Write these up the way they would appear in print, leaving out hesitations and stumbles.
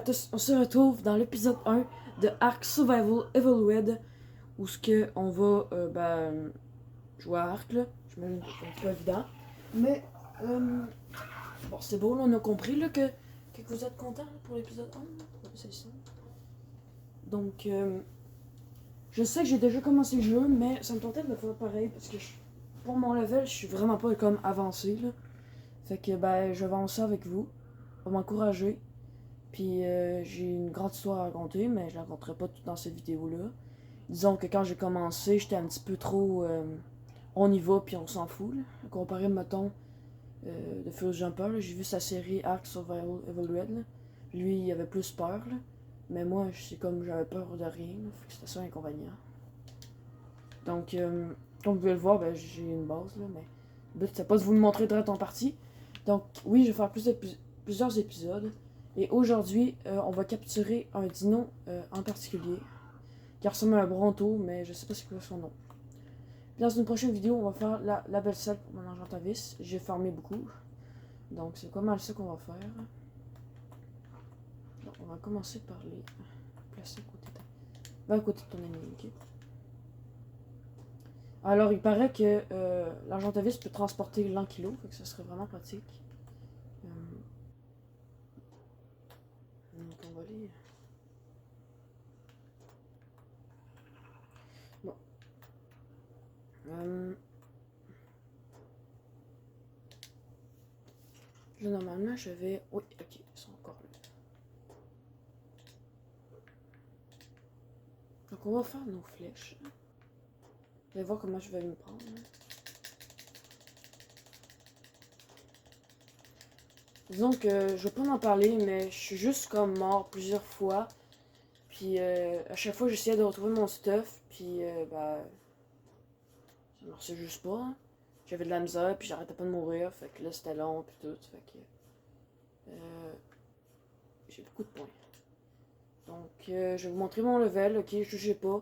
tous, on se retrouve dans l'épisode 1 de Ark Survival Evoluted, où ce que on va jouer à Ark là. J'imagine que c'est un petit peu évident. Mais bon, c'est beau, là, on a compris là, que vous êtes contents pour l'épisode 1. C'est ça. Donc je sais que j'ai déjà commencé le jeu, mais ça me tentait de le faire pareil parce que pour mon level, je suis vraiment pas comme avancé là. Fait que je vais avancer avec vous, pour m'encourager. Puis j'ai une grande histoire à raconter, mais je la raconterai pas tout dans cette vidéo-là. Disons que quand j'ai commencé, j'étais un petit peu trop on y va puis on s'en fout. Là. Comparé, mettons, de Furious Jumper, j'ai vu sa série Ark Survival Evoluted. Là. Lui, il avait plus peur, là. Mais moi, c'est comme j'avais peur de rien. Là. Fait que c'était ça l'inconvénient. Donc, comme vous pouvez le voir, j'ai une base, là, mais le but, c'est pas de vous le montrer direct en partie. Donc, oui, je vais faire plusieurs épisodes. Et aujourd'hui, on va capturer un dino en particulier, qui ressemble à un bronto, mais je sais pas c'est quoi son nom. Puis dans une prochaine vidéo, on va faire la belle selle pour mon argent à vis. J'ai farmé beaucoup. Donc, c'est pas mal ça qu'on va faire. Donc, on va commencer par les placer à côté de ton ennemi, ok? Alors, il paraît que l'argent à vis peut transporter l'an-kilo, fait que ça serait vraiment pratique. Donc, on va aller. Bon. Là, normalement, je vais. Oui, ok, ils sont encore là. Donc, on va faire nos flèches. Vous allez voir comment je vais me prendre. Disons que je vais pas en parler, mais je suis juste comme mort plusieurs fois. Puis à chaque fois, j'essayais de retrouver mon stuff. Puis ça marchait juste pas. Hein. J'avais de la misère, puis j'arrêtais pas de mourir. Fait que là, c'était long, puis tout. Fait que. J'ai beaucoup de points. Donc, je vais vous montrer mon level, ok? Je jugez pas.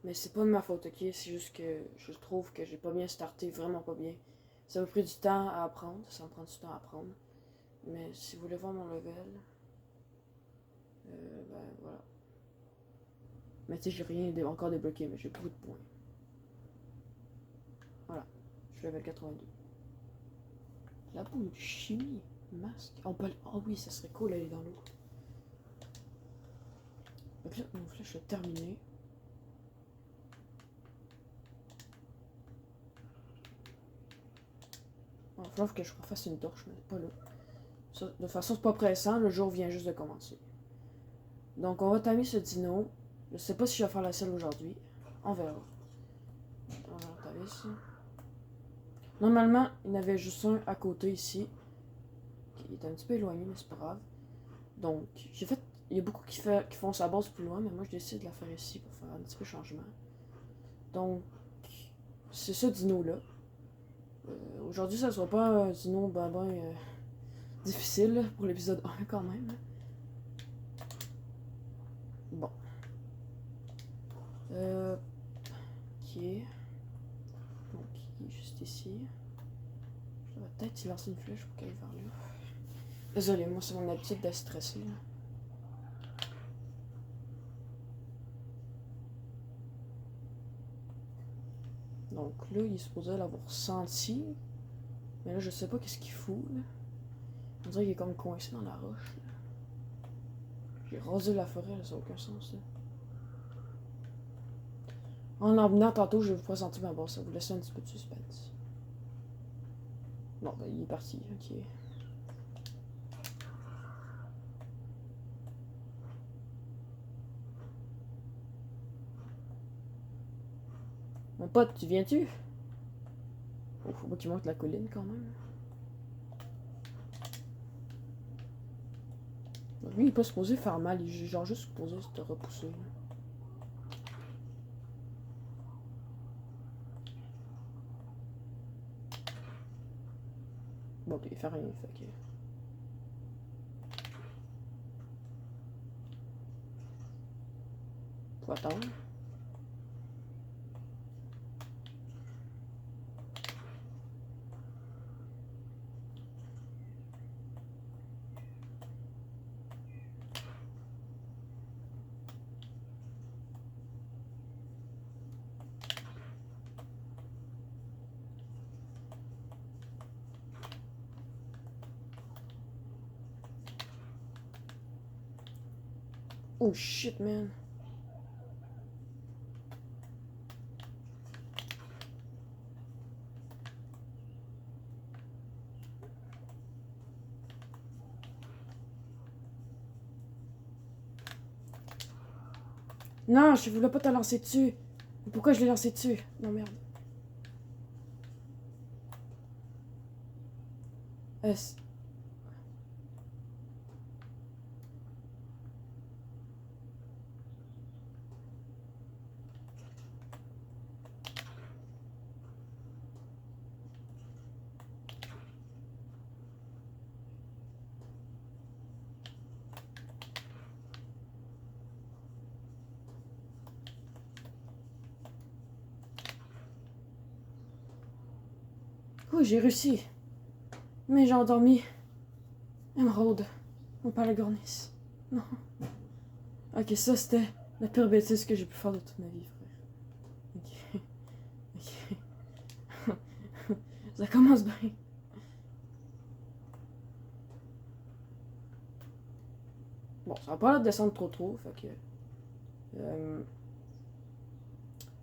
Mais c'est pas de ma faute, ok? C'est juste que je trouve que j'ai pas bien starté, vraiment pas bien. Ça m'a pris du temps à apprendre, ça me prend du temps à apprendre. Mais si vous voulez voir mon level, voilà. Mais tu sais, j'ai rien encore débloqué, mais j'ai beaucoup de points. Voilà, je suis level 82. La bombe de chimie, masque. On peut aller... Oh oui, ça serait cool d'aller dans l'eau. Donc là, mon flèche est terminé. Il va falloir que je refasse une torche, mais pas là. Ça, de toute façon, c'est pas pressant, le jour vient juste de commencer. Donc, on va tamer ce dino. Je sais pas si je vais faire la selle aujourd'hui. On verra. On va tamer ça. Normalement, il y en avait juste un à côté ici. Qui est un petit peu éloigné, mais c'est pas grave. Donc, j'ai fait. Il y a beaucoup qui font sa base plus loin, mais moi je décide de la faire ici pour faire un petit peu de changement. Donc, c'est ce dino-là. Aujourd'hui, ça sera pas un dino difficile pour l'épisode 1 quand même. Bon. Ok. Donc, il est juste ici. Je vais peut-être y lancer une flèche pour qu'elle aille vers là. Désolé, moi c'est mon habitude de stresser. Là. Donc là, il est supposé l'avoir senti. Mais là, je sais pas qu'est-ce qu'il fout. Là. On dirait qu'il est comme coincé dans la roche. J'ai rasé la forêt, là, ça n'a aucun sens. Là. En venant tantôt, je vais vous présenter ma bosse. Ça vous laisse un petit peu de suspense. Bon, ben il est parti. Ok. Mon pote, tu viens-tu? Oh, faut pas qu'il monte la colline quand même. Lui, il est pas supposé faire mal, il est genre juste supposé se repousser. Là. Bon, il fait rien, fait que. Faut attendre. Oh shit, man. Non, je voulais pas te lancer dessus. Pourquoi je l'ai lancé dessus? Non, merde. S. Oh, j'ai réussi. Mais j'ai endormi. Émeraude. On parle à Gornis. Non. Ok, ça c'était la pire bêtise que j'ai pu faire de toute ma vie, frère. Ok. Ok. Ça commence bien. Bon, ça va pas l'air de descendre trop, fait que... je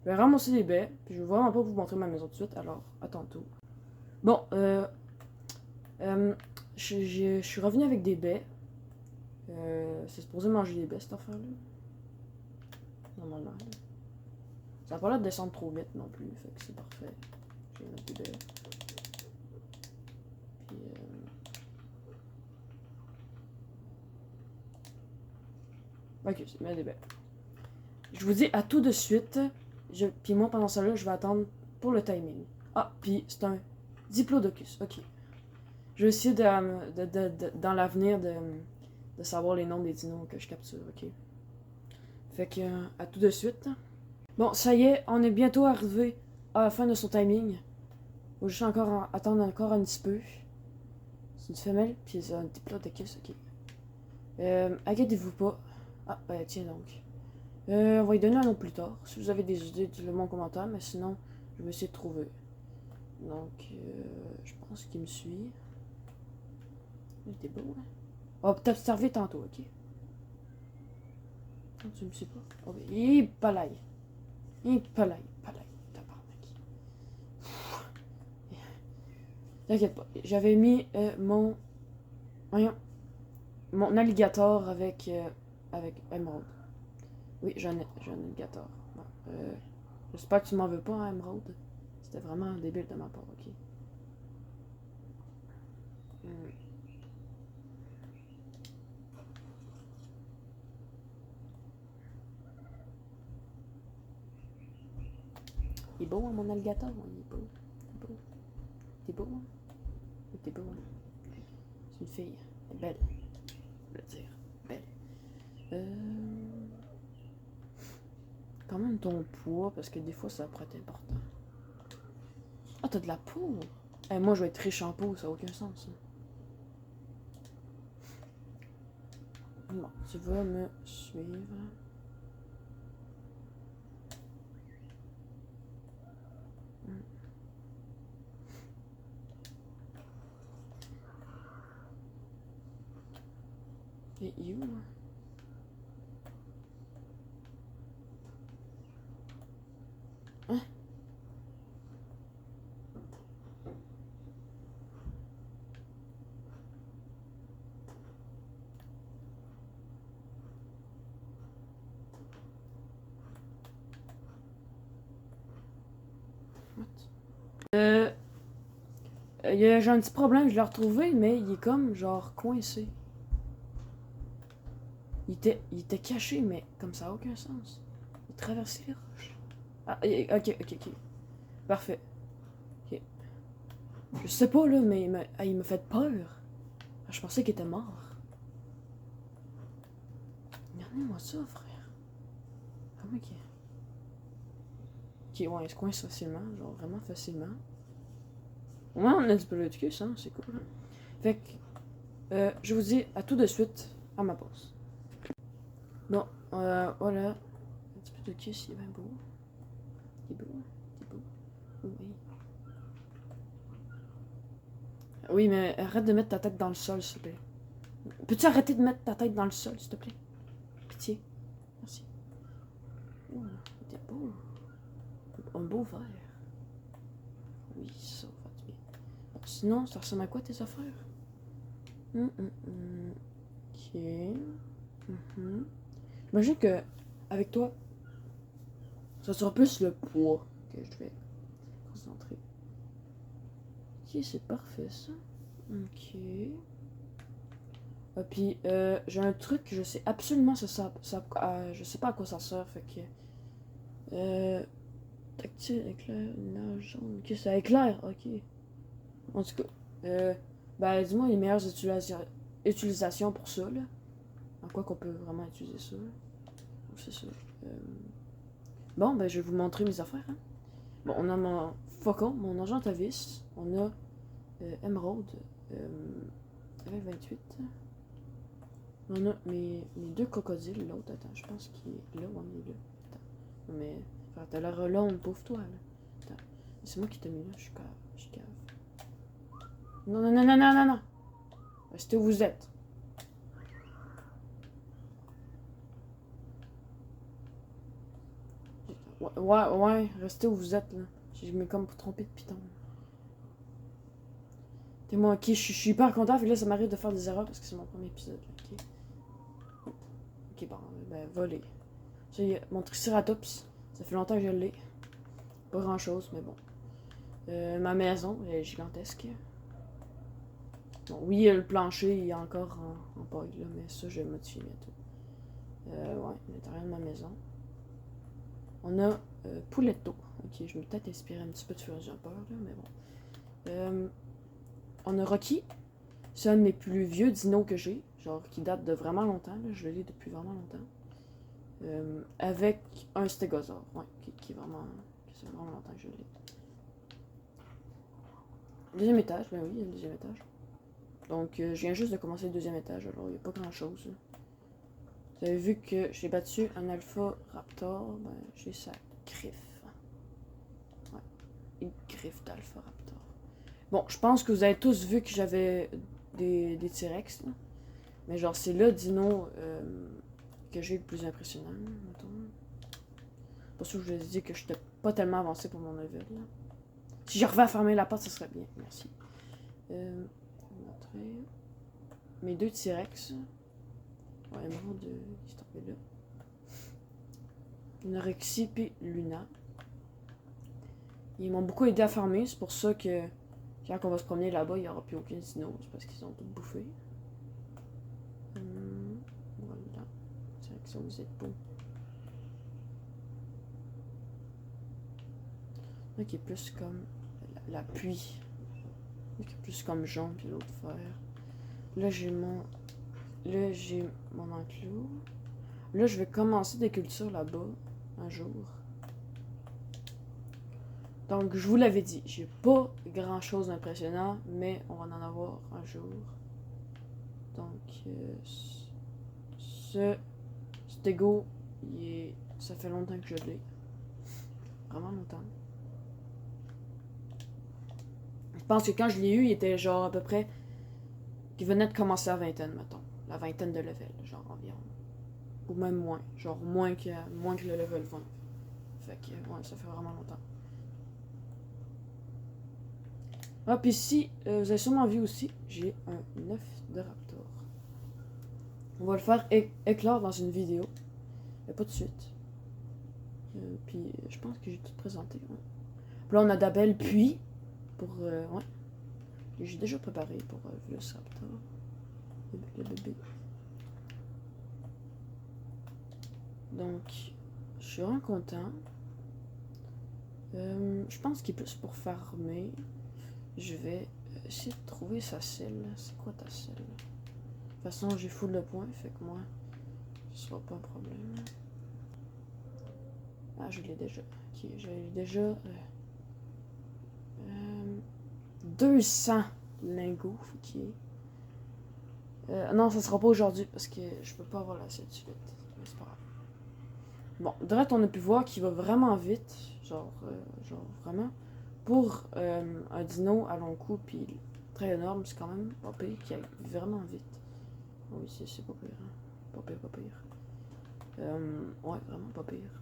vais ramasser des baies, puis je vais vraiment pas vous montrer ma maison tout de suite, alors à tantôt. Bon, je suis revenu avec des baies. C'est supposé manger des baies, cette affaire-là. Normalement. Ça n'a pas l'air de descendre trop vite non plus, fait que c'est parfait. Je vais mettre des baies. Puis, ok, c'est mettre des baies. Je vous dis à tout de suite. Puis moi, pendant ça là, je vais attendre pour le timing. Ah, puis c'est un diplodocus, ok. Je vais essayer dans l'avenir de savoir les noms des dinos que je capture, ok. Fait que, à tout de suite. Bon, ça y est, on est bientôt arrivé à la fin de son timing. Faut juste attendre encore un petit peu. C'est une femelle, puis c'est un diplodocus, ok. Inquiétez-vous pas. Ah, ben tiens donc. On va y donner un nom plus tard. Si vous avez des idées, dites-le moi en commentaire, mais sinon, je vais essayer de trouver. Donc, je pense qu'il me suit. Il était beau, hein? On va t'observer tantôt, ok? Non, tu me suis pas? Oh, ben, palaille. Palaille. Tabarnak. T'inquiète pas. J'avais mis Voyons. Mon alligator avec Emerald. Oui, j'ai un alligator. Bon, j'espère que tu m'en veux pas, hein, Emerald. C'était vraiment débile de ma part, ok? Il est beau, hein, mon alligator? Il est beau. T'es beau, hein? T'es beau, hein? C'est une fille. Elle est belle. Je veux dire. Belle. Quand même ton poids, parce que des fois ça pourrait être important. Ah, t'as de la peau! Moi, je vais être riche en peau, ça n'a aucun sens. Hein. Bon, tu vas me suivre. Et où? Hein? J'ai un petit problème, je l'ai retrouvé, mais il est comme genre coincé. Il était caché, mais comme ça n'a aucun sens. Il traversait les roches. Ah, ok. Parfait. Ok. Je sais pas là, mais il m'a fait peur. Je pensais qu'il était mort. Regardez-moi ça, frère. Ah, ok. Ok, ouais, il se coince facilement, genre vraiment facilement. Ouais, on a du Diplodocus, hein, c'est cool. Hein. Fait que, je vous dis à tout de suite à ma pause. Bon, voilà. Un Diplodocus, il est bien beau. Il est beau. Oui. Oui, mais arrête de mettre ta tête dans le sol, s'il te plaît. Peux-tu arrêter de mettre ta tête dans le sol, s'il te plaît? Pitié. Ouh, il était beau. Un beau verre. Oui, ça va du bien. Bon, sinon, ça ressemble à quoi tes affaires? Ok. J'imagine que avec toi, ça sera plus le poids que je vais concentrer. Ok, c'est parfait ça. Ok. Ah, puis, j'ai un truc, je sais absolument je sais pas à quoi ça sert, fait que... Tactile, éclair, nuage jaune. Ok, ça éclaire, ok. En tout cas, ben, dis-moi les meilleures utilisations pour ça, là. En quoi qu'on peut vraiment utiliser ça, là. C'est ça. Bon, ben, je vais vous montrer mes affaires, hein. Bon, on a mon faucon, mon argent à vis. On a émeraude, avec 28. On a mes deux crocodiles, l'autre, attends, je pense qu'il est là, ouais, il est là. Attends, mais, enfin, t'as l'air long, pauvre toi, là. Attends, c'est moi qui t'ai mis là, je suis cave. Non, non, non, non, non, non, non. Restez où vous êtes. Ouais, restez où vous êtes, là. J'ai mis comme pour tromper de piton. T'es moi, ok, je suis hyper content, fait que là, ça m'arrive de faire des erreurs parce que c'est mon premier épisode, ok. Ok, bon, ben, voler. Ça y est, mon Triceratops, ça fait longtemps que je l'ai. Pas grand chose, mais bon. Ma maison est gigantesque. Bon, oui, le plancher il est encore en paille, là, mais ça, je vais le modifier bientôt. Ouais, l'intérieur de ma maison. On a Pouletto. Ok, je vais peut-être inspirer un petit peu de Fury Jumper, là, mais bon. On a Rocky. C'est un de mes plus vieux dinos que j'ai, genre qui date de vraiment longtemps, là, je l'ai depuis vraiment longtemps. Avec un stégosaure, ouais, qui est vraiment. C'est vraiment longtemps que je l'ai. Deuxième étage, ben oui, il y a le deuxième étage. Donc, je viens juste de commencer le deuxième étage, alors il n'y a pas grand chose. Là. Vous avez vu que j'ai battu un alpha raptor, ben j'ai sa griffe. Ouais, une griffe d'alpha raptor. Bon, je pense que vous avez tous vu que j'avais des T-Rex, là. Mais genre, c'est le dino que j'ai le plus impressionnant, mettons. Pour ça que je vous ai dit que je n'étais pas tellement avancé pour mon level, là. Si j'arrivais à fermer la porte, ça serait bien. Merci. Montrer. Mes deux T-Rex. Ouais, mort de. Qui est tombé là. Norexie puis Luna. Ils m'ont beaucoup aidé à farmer, c'est pour ça que quand on va se promener là-bas, il n'y aura plus aucun dino, c'est parce qu'ils ont tout bouffé. Voilà. C'est vrai que ça vous êtes beau. Là qui est plus comme la pluie. Là qui est plus comme jaune puis l'autre vert. Là j'ai mon enclos. Là je vais commencer des cultures là-bas un jour. Donc je vous l'avais dit, j'ai pas grand chose d'impressionnant, mais on va en avoir un jour. Donc cet ego, ça fait longtemps que je l'ai. Vraiment longtemps. Je pense que quand je l'ai eu, il était genre à peu près. Il venait de commencer la vingtaine, mettons. La vingtaine de level, genre environ. Ou même moins. Genre moins que le level 20. Fait que, ouais, ça fait vraiment longtemps. Ah, puis si vous avez sûrement vu aussi, j'ai un œuf de raptor. On va le faire éclore dans une vidéo. Mais pas de suite. Puis je pense que j'ai tout présenté. Ouais. Puis là, on a d'Abel, puis pour. Ouais. J'ai déjà préparé pour Velociraptor. Le bébé. Donc, je suis vraiment content. Je pense qu'il est plus pour farmer. Je vais essayer de trouver sa selle. C'est quoi ta selle? De toute façon, j'ai full de points, fait que moi, ce sera pas un problème. Ah, je l'ai déjà. Ok, j'ai déjà 200 lingots. Ok. Non, ça sera pas aujourd'hui parce que je peux pas avoir la selle de suite. Mais c'est pas grave. Bon, direct, on a pu voir qu'il va vraiment vite. Genre vraiment. Pour un dino à long cou, puis très énorme, c'est quand même pas pire, qui aille vraiment vite. Oui, c'est pas pire. Hein. Pas pire. Ouais, vraiment pas pire.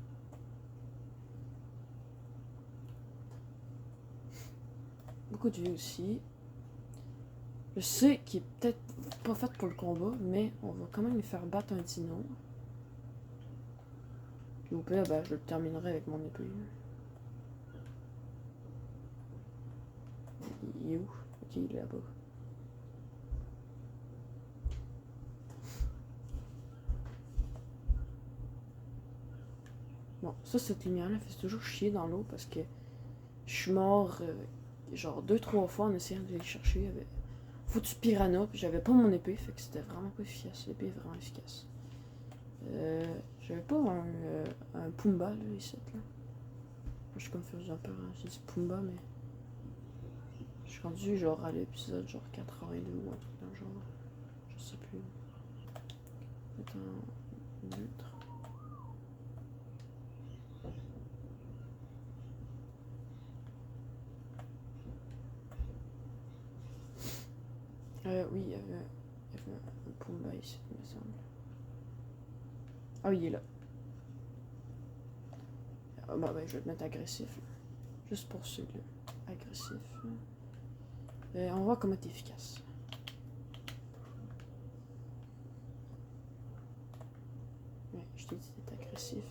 beaucoup de vie aussi. Je sais qu'il est peut-être pas fait pour le combat, mais on va quand même lui faire battre un dino. Puis au pire, ben, je le terminerai avec mon épée. Il est où? Ok, il est là-bas. Bon, ça, cette lumière-là fait toujours chier dans l'eau parce que je suis mort genre 2-3 fois en essayant de les chercher. Il y avait foutu piranha, puis j'avais pas mon épée, fait que c'était vraiment pas efficace. L'épée est vraiment efficace. J'avais pas un Pumba là, ici. Là. Je suis comme fait un peu. Hein. J'ai dit Pumba, mais. Je suis rendu genre à l'épisode genre 82 ou un truc dans le genre. Je sais plus. Attends. Neutre. Oui, il y avait un Pumba ici, il me semble. Ah oui, il est là. Ah, bah, je vais te mettre agressif. Là. Juste pour celui-là. Agressif. On va voir comment t'es efficace. Ouais, je t'ai dit d'être agressif.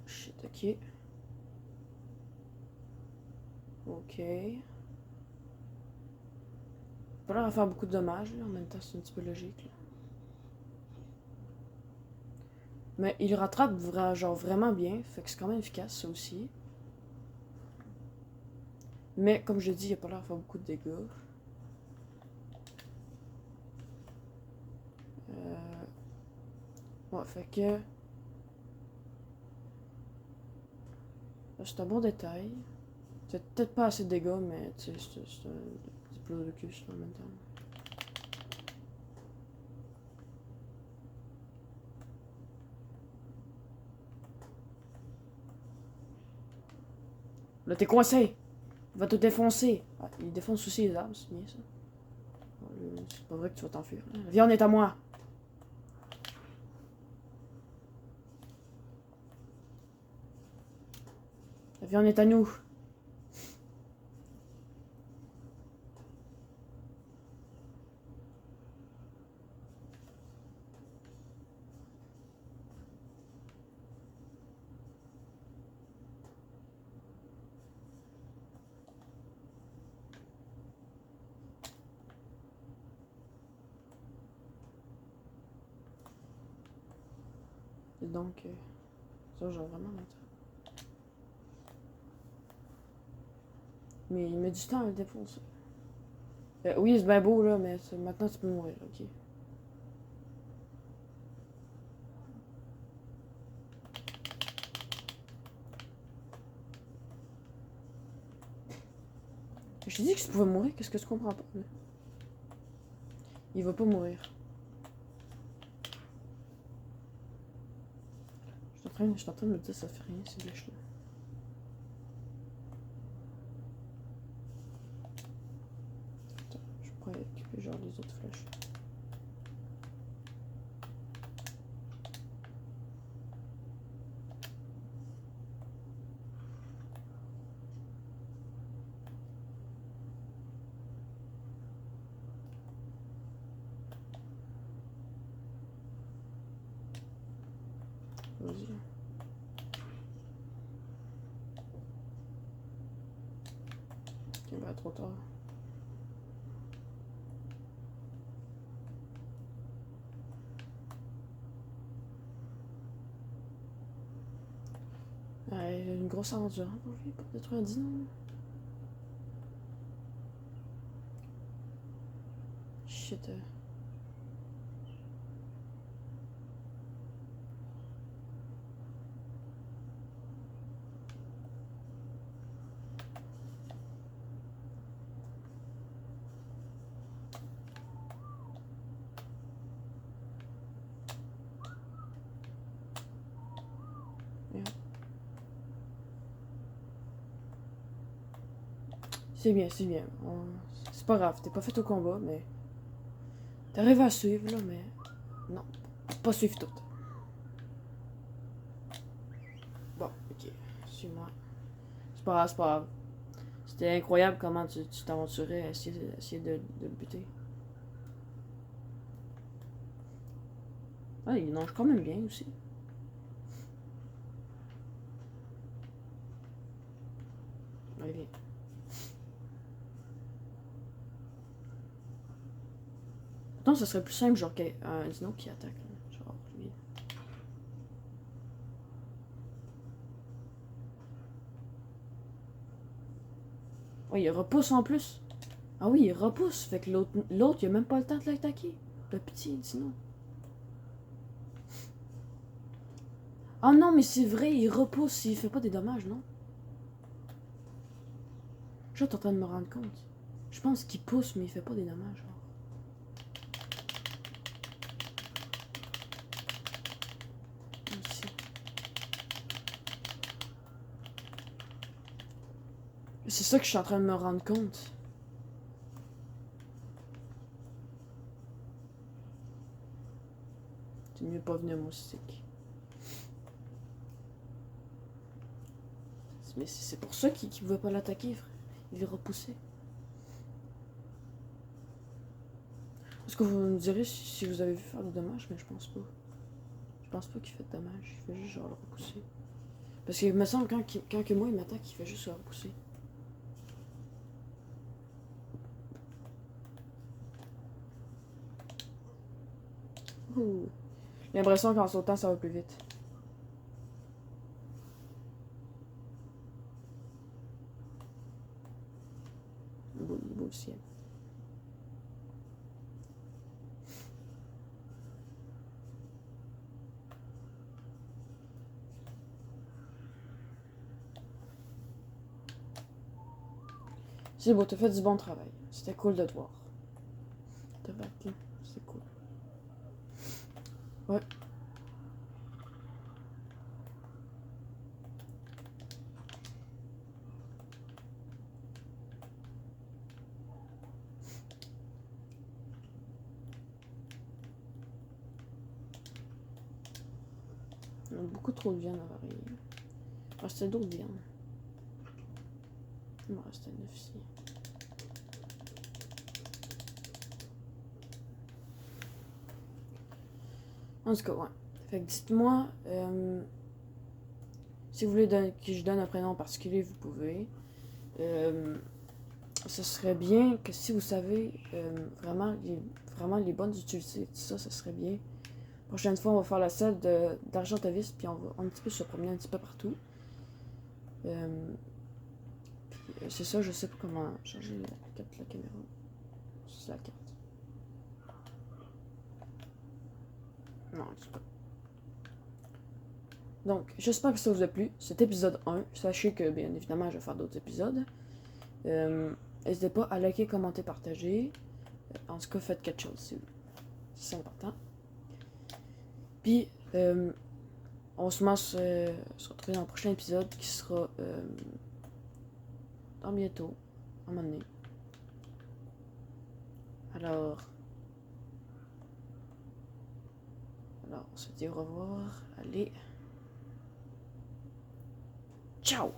Shit, ok. Ok. Pas l'air à faire beaucoup de dommages, là. En même temps, c'est un petit peu logique. Là. Mais il rattrape genre vraiment bien, fait que c'est quand même efficace, ça aussi. Mais comme je dis, il a pas l'air à faire beaucoup de dégâts. Ouais, fait que. C'est un bon détail. C'est peut-être pas assez de dégâts, mais tu sais, c'est un diplodocus en même temps. Là, t'es coincé! Il va te défoncer! Ah, il défonce aussi les arbres, c'est bien ça. C'est pas vrai que tu vas t'enfuir. La viande est à moi! La viande est à nous! Et donc, ça, j'ai vraiment mettre. Mais il met du temps à le défoncer. Oui, c'est bien beau, là, mais maintenant tu peux mourir, ok. Je t'ai dit que tu pouvais mourir, qu'est-ce que tu comprends pas, là? Il va pas mourir. Je suis en train de me dire ça fait rien, ces flèches-là. Attends, je pourrais occuper genre les autres flèches. Vas-y. Ok, bah trop tard. Ouais, une grosse aventure hein, pour lui, pour détruire un dino. Shit. C'est bien, c'est bien. C'est pas grave, t'es pas fait au combat, mais... T'arrives à suivre, là, mais... Non, pas suivre tout. Bon, ok, suis-moi. C'est pas grave, c'est pas grave. C'était incroyable comment tu t'aventurais à essayer de le buter. Ah, il nage quand même bien aussi. Allez, viens. Pourtant, ça serait plus simple, genre qu'un dino qui attaque. Là. Genre, lui. Ouais, il repousse en plus. Ah oui, il repousse. Fait que l'autre, il a même pas le temps de l'attaquer. Le petit dino. Ah non, mais c'est vrai, il repousse, il fait pas des dommages, non? Je suis en train de me rendre compte. Je pense qu'il pousse, mais il fait pas des dommages. Genre. Ici. C'est ça que je suis en train de me rendre compte. C'est mieux pas venir mon stick. Mais c'est pour ça qu'il pouvait pas l'attaquer, frère. Il est repoussé. Est-ce que vous me direz si vous avez vu faire des dommages, mais je pense pas. Je pense pas qu'il fait de dommages. Il fait juste genre le repousser. Parce qu'il me semble quand que moi il m'attaque, il fait juste le repousser. Ouh. J'ai l'impression qu'en sautant ça va plus vite. Beau le ciel. C'est beau, t'as fait du bon travail. C'était cool de te voir. T'as battu, c'est cool. Ouais. Il y a beaucoup trop de viande à varier. Il me restait d'autres viandes. Il me restait 9 ici. En tout cas, ouais. Fait que dites-moi si vous voulez que je donne un prénom particulier, vous pouvez. Ce serait bien que si vous savez vraiment les bonnes utilités, tout ça, ce serait bien. Prochaine fois, on va faire la salle d'Argentavis, puis on va un petit peu se promener un petit peu partout. C'est ça, je sais pas comment changer la caméra. C'est la carte. Non, c'est pas. Donc, j'espère que ça vous a plu, cet épisode 1. Sachez que, bien évidemment, je vais faire d'autres épisodes. N'hésitez pas à liker, commenter, partager. En tout cas, faites quelque chose, c'est important. Puis, on se retrouve dans le prochain épisode qui sera dans bientôt, à un moment donné. Alors, on se dit au revoir. Allez. Ciao!